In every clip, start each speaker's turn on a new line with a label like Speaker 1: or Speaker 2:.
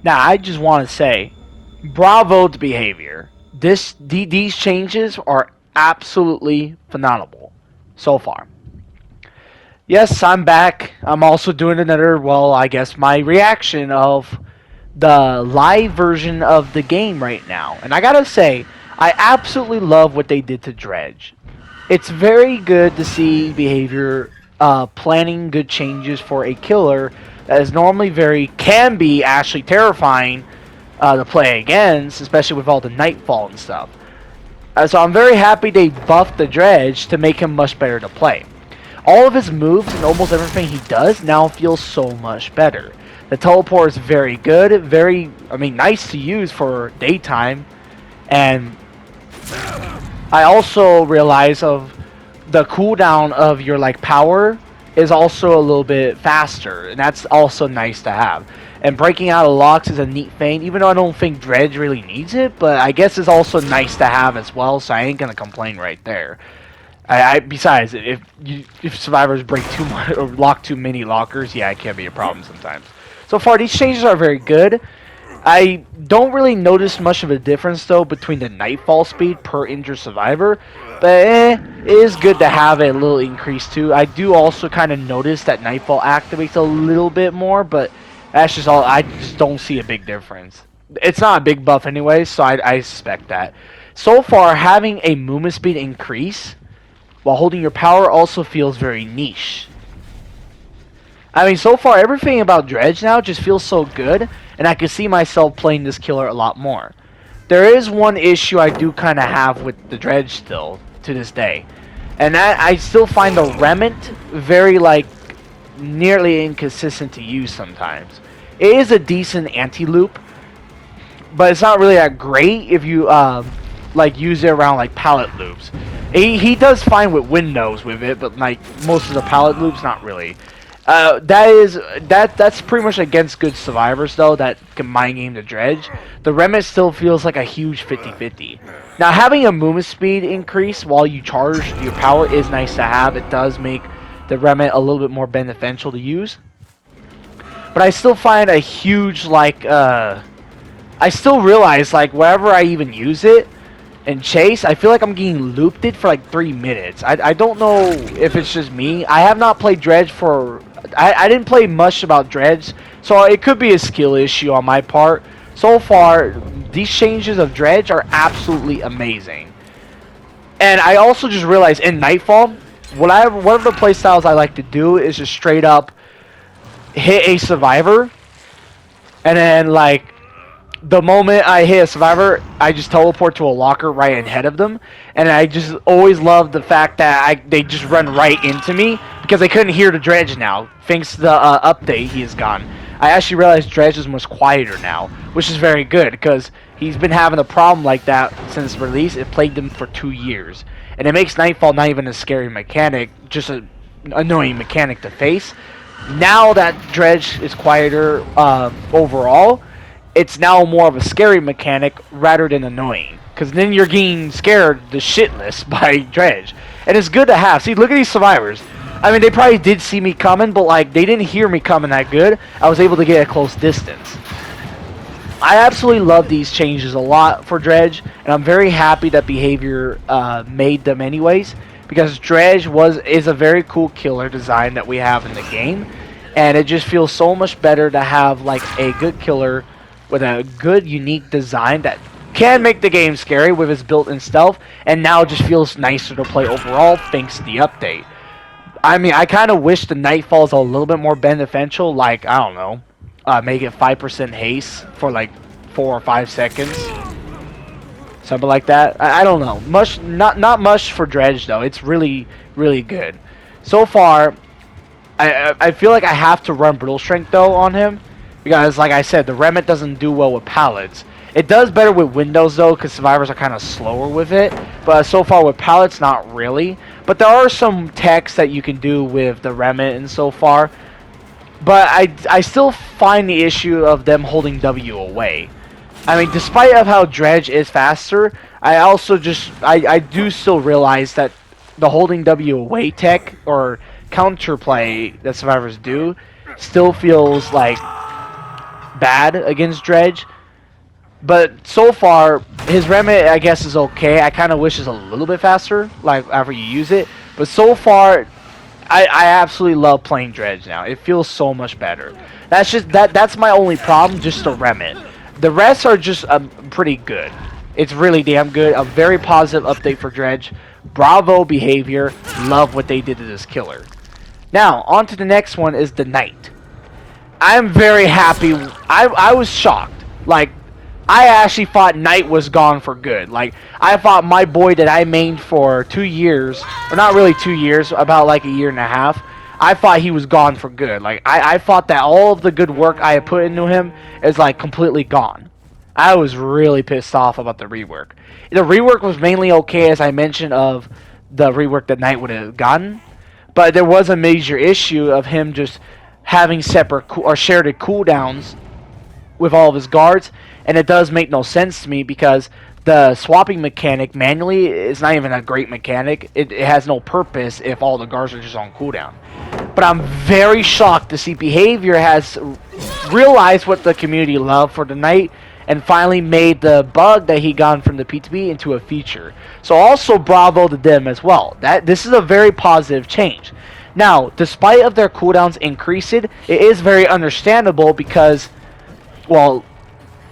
Speaker 1: Now, I just want to say, bravo to behavior. These changes are absolutely phenomenal so far. Yes, I'm back. I'm also doing another, well, I guess my reaction of the live version of the game right now. And I gotta say, I absolutely love what they did to Dredge. It's very good to see behavior planning good changes for a killer that is normally can be actually terrifying to play against, especially with all the nightfall and stuff. So I'm very happy they buffed the Dredge to make him much better to play. All of his moves and almost everything he does now feels so much better. The teleport is very good, nice to use for daytime, and I also realize of the cooldown of your power is also a little bit faster, and that's also nice to have. And breaking out of locks is a neat thing, even though I don't think Dredge really needs it, but I guess it's also nice to have as well, so I ain't gonna complain right there. Besides, if survivors break too much or lock too many lockers, yeah, it can be a problem sometimes. So far, these changes are very good. I don't really notice much of a difference though between the nightfall speed per injured survivor, but it is good to have a little increase too. I do also kind of notice that nightfall activates a little bit more, but that's just all. I just don't see a big difference. It's not a big buff anyway, so I suspect that. So far, having a movement speed increase while holding your power also feels very niche. I mean, so far, everything about Dredge now just feels so good, and I can see myself playing this killer a lot more. There is one issue I do kind of have with the Dredge still, to this day, and that I still find the Remnant very, nearly inconsistent to use sometimes. It is a decent anti-loop, but it's not really that great if you, use it around, pallet loops. He does fine with windows with it, but, most of the pallet loops, not really. That's pretty much against good survivors though that can mind game the Dredge. The Remnant still feels like a huge 50-50. Now having a movement speed increase while you charge your power is nice to have. It does make the Remnant a little bit more beneficial to use. But I still find a huge I still realize wherever I even use it and chase, I feel like I'm getting looped it for 3 minutes. I don't know if it's just me. I have not played Dredge for... I didn't play much about Dredge, so it could be a skill issue on my part. So far, these changes of Dredge are absolutely amazing. And I also just realized in Nightfall, one of the playstyles I like to do is just straight up hit a survivor, and then the moment I hit a survivor, I just teleport to a locker right ahead of them, and I just always love the fact that they just run right into me because they couldn't hear the Dredge now. Thanks to the update he has gone. I actually realized Dredge is much quieter now, which is very good because he's been having a problem like that since release. It plagued him for 2 years, and it makes Nightfall not even a scary mechanic, just an annoying mechanic to face. Now that Dredge is quieter overall, it's now more of a scary mechanic rather than annoying. Because then you're getting scared the shitless by Dredge. And it's good to have. See, look at these survivors. I mean, they probably did see me coming, but they didn't hear me coming that good. I was able to get a close distance. I absolutely love these changes a lot for Dredge, and I'm very happy that Behavior made them anyways. Because Dredge is a very cool killer design that we have in the game. And it just feels so much better to have a good killer with a good, unique design that can make the game scary with its built-in stealth, and now just feels nicer to play overall thanks to the update. I mean, I kind of wish the Nightfall is a little bit more beneficial, I don't know, make it 5% haste for 4 or 5 seconds. Something like that. I don't know. Not much for Dredge though. It's really, really good. So far, I feel like I have to run Brittle Strength though on him. Because, like I said, the Remnant doesn't do well with pallets. It does better with windows, though, because survivors are kind of slower with it. But so far with pallets, not really. But there are some techs that you can do with the Remnant and so far. But I still find the issue of them holding W away. I mean, despite of how Dredge is faster, I also I do still realize that the holding W away tech, or counterplay that survivors do, still feels bad against Dredge. But so far, his remit, I guess, is okay. I kind of wish it's a little bit faster, like, after you use it. But so far, I absolutely love playing Dredge now. It feels so much better. That's my only problem, just the remit. The rest are just pretty good. It's really damn good. A very positive update for Dredge. Bravo behavior. Love what they did to this killer. Now, on to the next one is the Knight. I'm very happy. I was shocked. Like, I actually thought Knight was gone for good. Like, I thought my boy that I mained for 2 years, or not really 2 years, about like a year and a half, I thought he was gone for good. Like, I thought that all of the good work I had put into him is like completely gone. I was really pissed off about the rework. The rework was mainly okay, as I mentioned, of the rework that Knight would have gotten, but there was a major issue of him just having separate or shared cooldowns with all of his guards, and it does make no sense to me because the swapping mechanic manually is not even a great mechanic. It has no purpose if all the guards are just on cooldown. But I'm very shocked to see Behavior has realized what the community loved for the Knight and finally made the bug that he got from the P2P into a feature. So also bravo to them as well. This is a very positive change. Now, despite of their cooldowns increasing, it is very understandable because, well,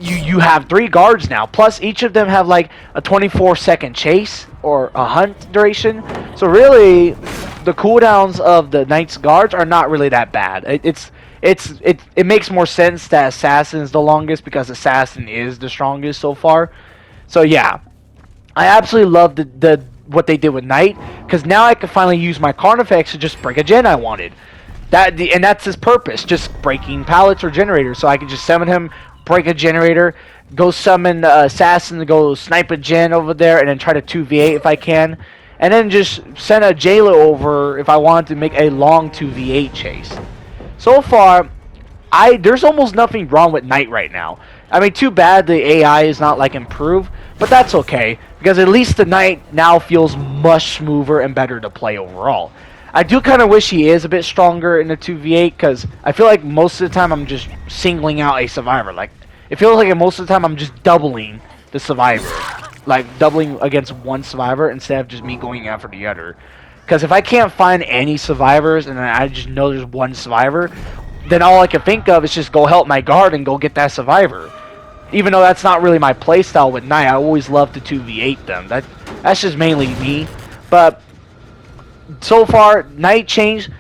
Speaker 1: you have 3 guards now, plus each of them have like a 24-second chase or a hunt duration. So really, the cooldowns of the Knight's guards are not really that bad. It makes more sense that Assassin is the longest because Assassin is the strongest so far. So yeah, I absolutely love the what they did with Knight, because now I can finally use my Carnifex to just break a gen I wanted. And that's his purpose, just breaking pallets or generators. So I can just summon him, break a generator, go summon Assassin to go snipe a gen over there, and then try to 2v8 if I can. And then just send a Jailer over if I want to make a long 2v8 chase. So far, there's almost nothing wrong with Knight right now. I mean, too bad the AI is not like improved, but that's okay, because at least the Knight now feels much smoother and better to play overall. I do kind of wish he is a bit stronger in the 2v8, because I feel like most of the time I'm just singling out a survivor. Like, it feels like most of the time I'm just doubling the survivor. Like, doubling against one survivor instead of just me going after the other. Because if I can't find any survivors and I just know there's one survivor, then all I can think of is just go help my guard and go get that survivor. Even though that's not really my playstyle with Knight, I always love to 2v8 them. That's just mainly me. But so far, Knight changed,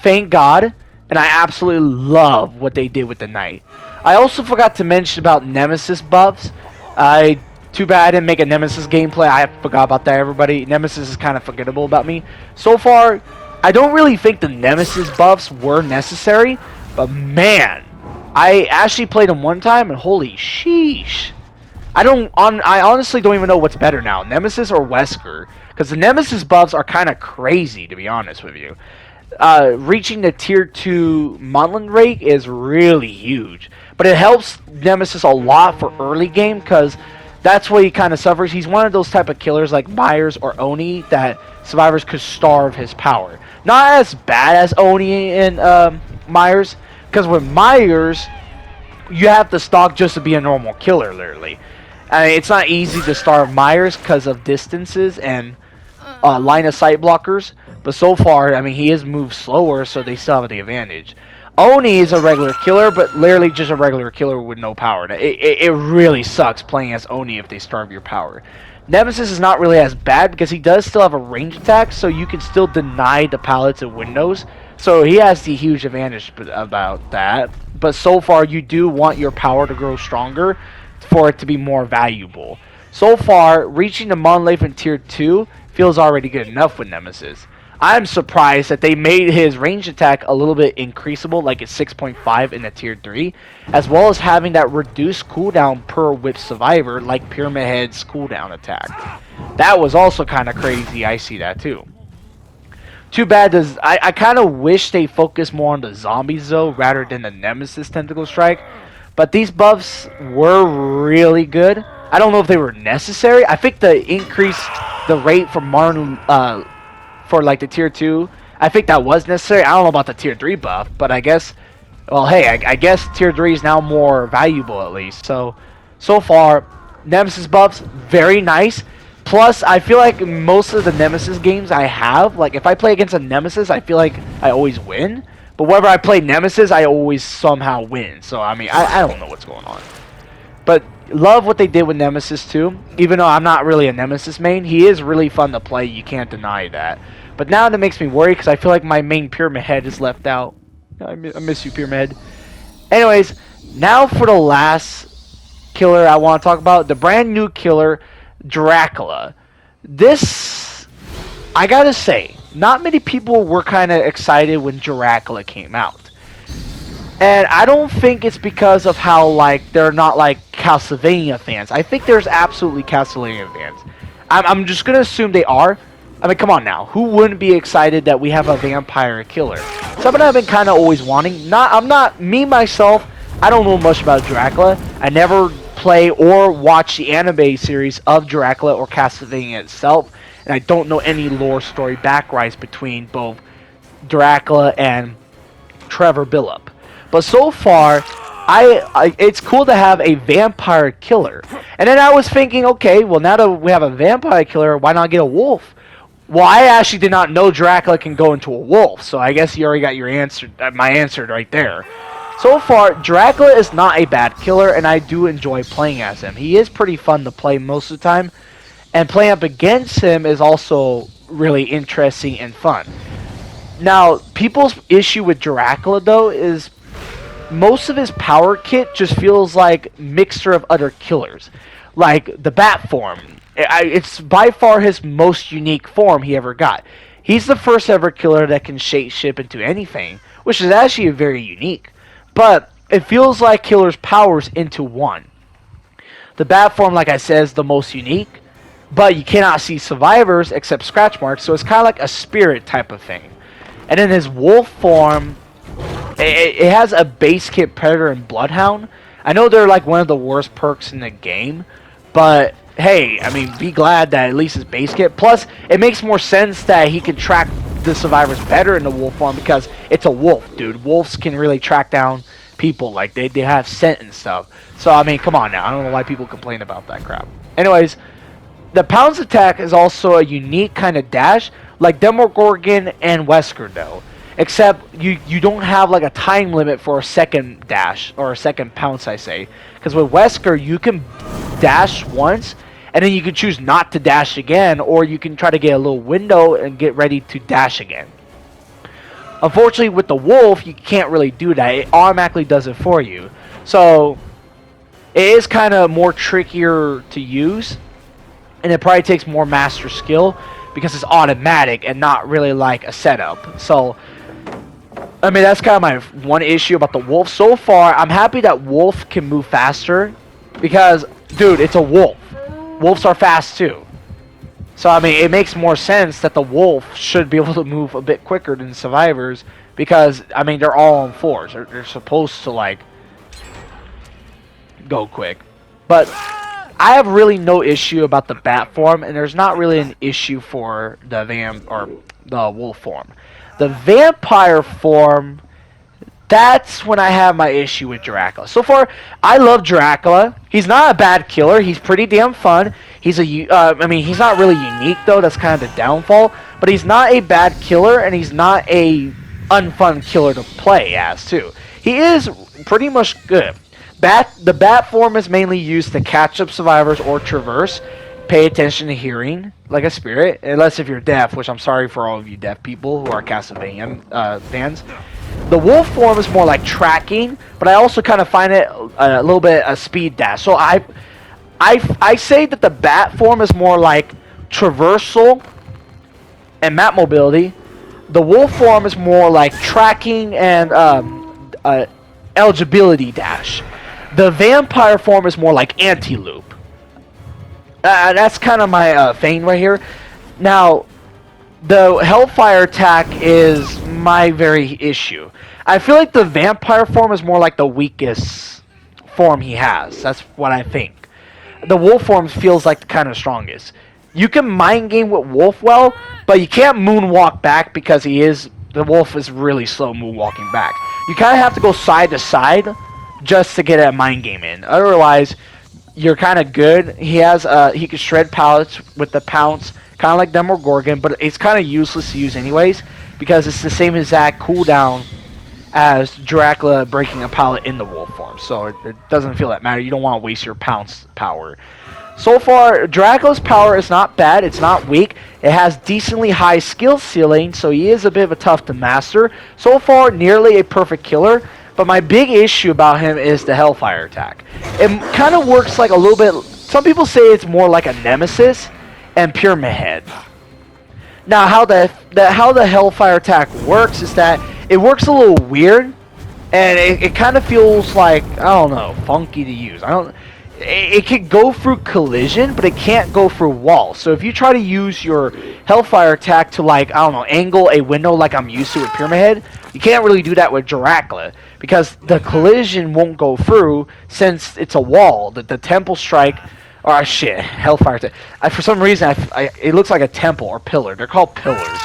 Speaker 1: thank God, and I absolutely love what they did with the Knight. I also forgot to mention about Nemesis buffs. Too bad I didn't make a Nemesis gameplay. I forgot about that, everybody. Nemesis is kind of forgettable about me. So far, I don't really think the Nemesis buffs were necessary, but man, I actually played them one time, and holy sheesh. I honestly don't even know what's better now, Nemesis or Wesker, because the Nemesis buffs are kind of crazy, to be honest with you. Reaching the tier 2 Munland rate is really huge, but it helps Nemesis a lot for early game, because that's where he kind of suffers. He's one of those type of killers like Myers or Oni that survivors could starve his power. Not as bad as Oni and Myers, because with Myers, you have to stalk just to be a normal killer, literally. I mean, it's not easy to starve Myers because of distances and line of sight blockers, but so far, I mean, he is moved slower, so they still have the advantage. Oni is a regular killer, but literally just a regular killer with no power. It really sucks playing as Oni if they starve your power. Nemesis is not really as bad because he does still have a range attack, so you can still deny the pallets and windows. So he has the huge advantage about that. But so far, you do want your power to grow stronger for it to be more valuable. So far, reaching the Monleif in tier 2 feels already good enough with Nemesis. I'm surprised that they made his range attack a little bit increasable, like it's 6.5 in the tier 3, as well as having that reduced cooldown per whip survivor, like Pyramid Head's cooldown attack. That was also kind of crazy. I see that too. Too bad I kind of wish they focused more on the zombies though, rather than the Nemesis Tentacle Strike. But these buffs were really good. I don't know if they were necessary. I think the increase the rate for Martin for like the tier 2, I think that was necessary. I don't know about the tier 3 buff, but I guess Well, hey, I guess tier 3 is now more valuable at least. So far, Nemesis buffs, very nice. Plus, I feel like most of the Nemesis games I have, like if I play against a Nemesis, I feel like I always win. But whenever I play Nemesis, I always somehow win. So, I mean, I don't know what's going on. But love what they did with Nemesis too. Even though I'm not really a Nemesis main, he is really fun to play. You can't deny that. But now that makes me worry because I feel like my main Pyramid Head is left out. I miss you, Pyramid Head. Anyways, now for the last killer I want to talk about, the brand new killer, Dracula. This, I gotta say, not many people were kind of excited when Dracula came out. And I don't think it's because of how, like, they're not, like, Castlevania fans. I think there's absolutely Castlevania fans. I'm just going to assume they are. I mean, come on now. Who wouldn't be excited that we have a vampire killer? Something I've been kind of always wanting. Me, myself, I don't know much about Dracula. I never play or watch the anime series of Dracula or Castlevania itself. And I don't know any lore story backgrounds between both Dracula and Trevor Billup. But so far, it's cool to have a vampire killer. And then I was thinking, okay, well now that we have a vampire killer, why not get a wolf? Well, I actually did not know Dracula can go into a wolf, so I guess you already got your answer, my answer right there. So far, Dracula is not a bad killer, and I do enjoy playing as him. He is pretty fun to play most of the time, and playing up against him is also really interesting and fun. Now, people's issue with Dracula, though, is most of his power kit just feels like mixture of other killers. Like the bat form. It's by far his most unique form he ever got. He's the first ever killer that can shape into anything, which is actually very unique. But it feels like killer's powers into one. The bat form, like I said, is the most unique, but you cannot see survivors except scratch marks, so it's kind of like a spirit type of thing. And in his wolf form, it has a base kit Predator and Bloodhound. I know they're like one of the worst perks in the game, but hey, I mean, be glad that at least his base kit. Plus, it makes more sense that he can track the survivors better in the wolf form because it's a wolf, dude. Wolves can really track down people. Like, they have scent and stuff. So, I mean, come on now. I don't know why people complain about that crap. Anyways, the Pounce attack is also a unique kind of dash, like Demogorgon and Wesker, though. Except you don't have like a time limit for a second dash or a second pounce, I say. Because with Wesker, you can dash once, and then you can choose not to dash again, or you can try to get a little window and get ready to dash again. Unfortunately, with the Wolf, you can't really do that. It automatically does it for you. So, it is kind of more trickier to use, and it probably takes more master skill, because it's automatic and not really like a setup. So, I mean, that's kind of my one issue about the Wolf. So far, I'm happy that Wolf can move faster because, dude, it's a wolf. Wolves are fast too. So, I mean, it makes more sense that the Wolf should be able to move a bit quicker than survivors because, I mean, they're all on fours. They're supposed to, like, go quick. But I have really no issue about the bat form, and there's not really an issue for the the wolf form. The vampire form, that's when I have my issue with Dracula. So far, I love Dracula. He's not a bad killer. He's pretty damn fun. He's I mean, he's not really unique though. That's kind of the downfall. But he's not a bad killer, and he's not a unfun killer to play as too. He is pretty much good. The bat form is mainly used to catch up survivors or traverse. Pay attention to hearing, like a spirit, unless if you're deaf, which I'm sorry for all of you deaf people who are Castlevania fans. The wolf form is more like tracking, but I also kind of find it a little bit a speed dash. So I say that the bat form is more like traversal and map mobility. The wolf form is more like tracking and eligibility dash. The vampire form is more like anti-loop. That's kind of my thing right here. Now, the Hellfire attack is my very issue. I feel like the vampire form is more like the weakest form he has. That's what I think. The wolf form feels like the kind of strongest. You can mind game with wolf well, but you can't moonwalk back because the wolf is really slow moonwalking back. You kind of have to go side to side just to get a mind game in. Otherwise, you're kind of good. He has he can shred pallets with the pounce, kind of like Demogorgon, but it's kind of useless to use anyways because it's the same exact cooldown as Dracula breaking a pallet in the wolf form. So it doesn't feel that matter. You don't want to waste your pounce power. So far, Dracula's power is not bad. It's not weak. It has decently high skill ceiling, so he is a bit of a tough to master. So far, nearly a perfect killer. But my big issue about him is the Hellfire attack. It kind of works like a little bit... Some people say it's more like a Nemesis and Pyramid Head. Now, how the Hellfire attack works is that it works a little weird, and it kind of feels like, I don't know, funky to use. It can go through collision, but it can't go through walls. So if you try to use your Hellfire attack to, like, I don't know, angle a window like I'm used to with Pyramid Head, you can't really do that with Dracula because the collision won't go through since it's a wall. The Temple Strike, oh shit, Hellfire attack. For some reason, it looks like a temple or pillar. They're called pillars.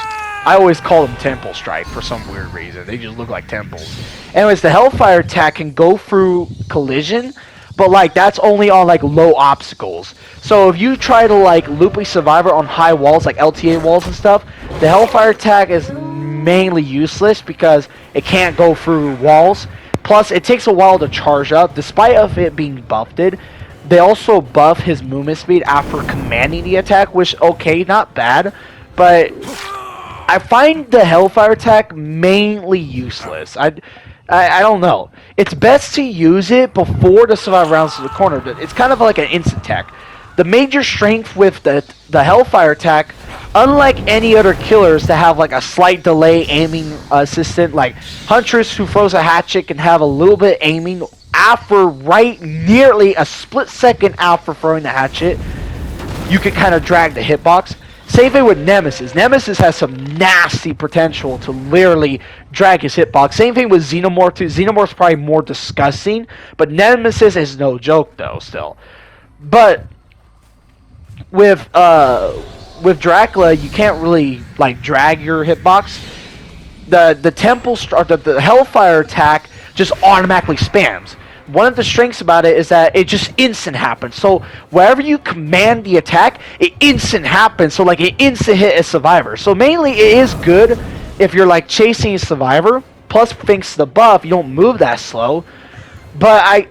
Speaker 1: I always call them Temple Strike for some weird reason. They just look like temples. Anyways, the Hellfire attack can go through collision, but like that's only on like low obstacles. So if you try to like loop a survivor on high walls like LTA walls and stuff, the Hellfire attack is mainly useless because it can't go through walls. Plus it takes a while to charge up. Despite of it being buffed, they also buff his movement speed after commanding the attack, which okay, not bad, but I find the Hellfire attack mainly useless. I don't know. It's best to use it before the survivor rounds to the corner. It's kind of like an instant attack. The major strength with the Hellfire attack, unlike any other killers that have like a slight delay aiming assistant, like Huntress who throws a hatchet can have a little bit aiming after nearly a split second after throwing the hatchet. You can kind of drag the hitbox. Same thing with Nemesis. Nemesis has some nasty potential to literally drag his hitbox. Same thing with Xenomorph too. Xenomorph's probably more disgusting, but Nemesis is no joke though still. But with Dracula, you can't really like drag your hitbox. The Hellfire attack just automatically spams. One of the strengths about it is that it just instant happens. So wherever you command the attack, it instant happens. So like it instant hit a survivor. So mainly it is good if you're like chasing a survivor. Plus thanks to the buff, you don't move that slow. But I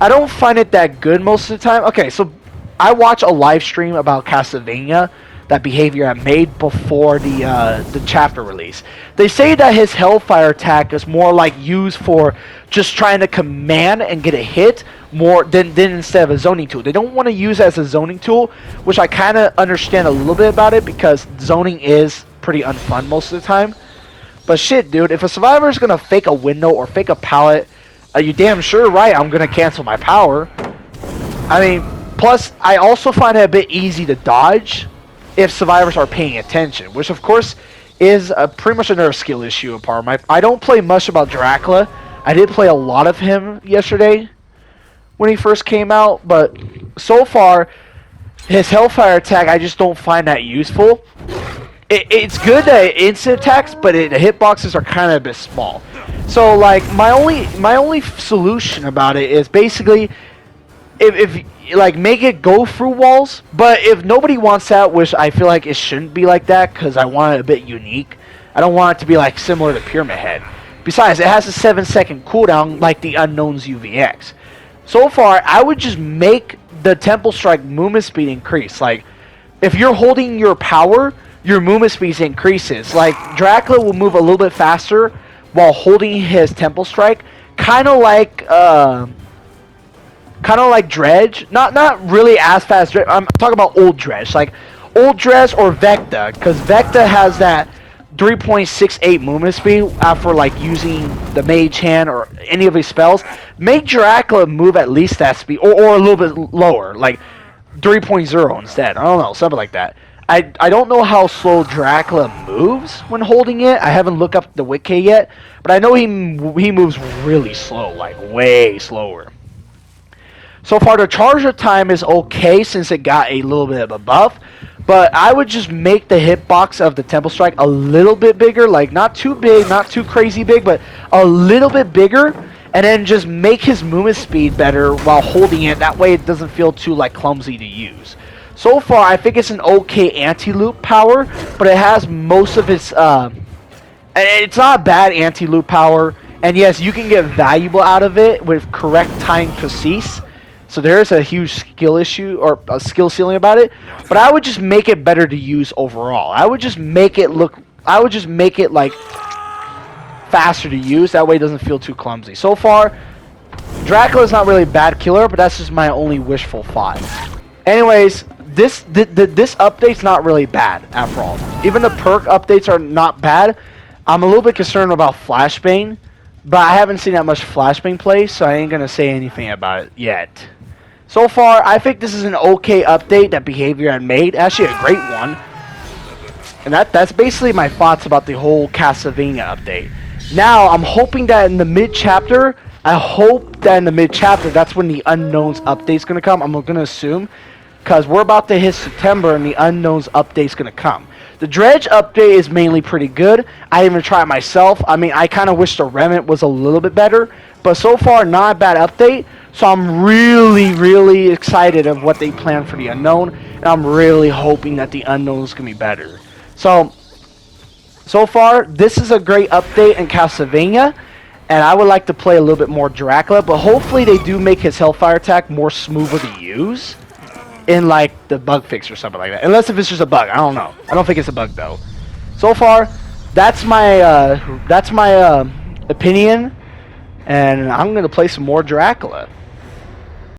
Speaker 1: don't find it that good most of the time. Okay, so I watch a live stream about Castlevania that Behavior had made before the chapter release. They say that his Hellfire attack is more like used for just trying to command and get a hit more than instead of a zoning tool. They don't want to use it as a zoning tool, which I kind of understand a little bit about it because zoning is pretty unfun most of the time. But shit, dude, if a survivor is going to fake a window or fake a pallet, are you damn sure right I'm going to cancel my power? I mean, plus, I also find it a bit easy to dodge if survivors are paying attention, which of course is pretty much another skill issue apart. I don't play much about Dracula. I did play a lot of him yesterday when he first came out, but so far his Hellfire attack I just don't find that useful. It's good that it instant attacks, but the hitboxes are kind of a bit small. So like my only solution about it is basically if like make it go through walls, but if nobody wants that, which I feel like it shouldn't be like that because I want it a bit unique. I don't want it to be like similar to Pyramid Head. Besides, it has a 7-second cooldown like the Unknown's UVX. So far, I would just make the Temple Strike movement speed increase. Like, if you're holding your power, your movement speed increases. Like, Dracula will move a little bit faster while holding his Temple Strike, kind of like Dredge. Not really as fast. I'm talking about old Dredge, like old Dredge or Vecta, because Vecta has that 3.68 movement speed after like using the Mage Hand or any of his spells. Make Dracula move at least that speed, or a little bit lower, like 3.0 instead. I don't know, something like that. I don't know how slow Dracula moves when holding it. I haven't looked up the Wiki yet, but I know he moves really slow, like way slower. So far, the charger time is okay since it got a little bit of a buff, But I would just make the hitbox of the Temple Strike a little bit bigger, like not too big, not too crazy big, but a little bit bigger, and then just make his movement speed better while holding it. That way it doesn't feel too like clumsy to use. So far, I think it's an okay anti-loop power, but it has most of its, it's not a bad anti-loop power, and yes, you can get valuable out of it with correct time precise. So there is a huge skill issue or a skill ceiling about it, but I would just make it better to use overall. I would just make it like faster to use. That way it doesn't feel too clumsy. So far, Dracula's not really a bad killer, but that's just my only wishful thought. Anyways, this update's not really bad after all. Even the perk updates are not bad. I'm a little bit concerned about Flashbang, but I haven't seen that much Flashbang play, so I ain't gonna say anything about it yet. So far, I think this is an okay update that Behavior had made. Actually, a great one. And that's basically my thoughts about the whole Castlevania update. Now, I'm hoping that in the mid-chapter, that's when the Unknowns update's going to come. I'm going to assume. Because we're about to hit September and the Unknowns update's going to come. The Dredge update is mainly pretty good. I didn't even try it myself. I mean, I kind of wish the Remnant was a little bit better. But so far, not a bad update. So I'm really, really excited of what they plan for the Unknown. And I'm really hoping that the Unknown is going to be better. So far, this is a great update in Castlevania. And I would like to play a little bit more Dracula. But hopefully they do make his Hellfire attack more smoother to esse. In like the bug fix or something like that. Unless if it's just a bug. I don't know. I don't think it's a bug though. So far, that's my opinion. And I'm going to play some more Dracula.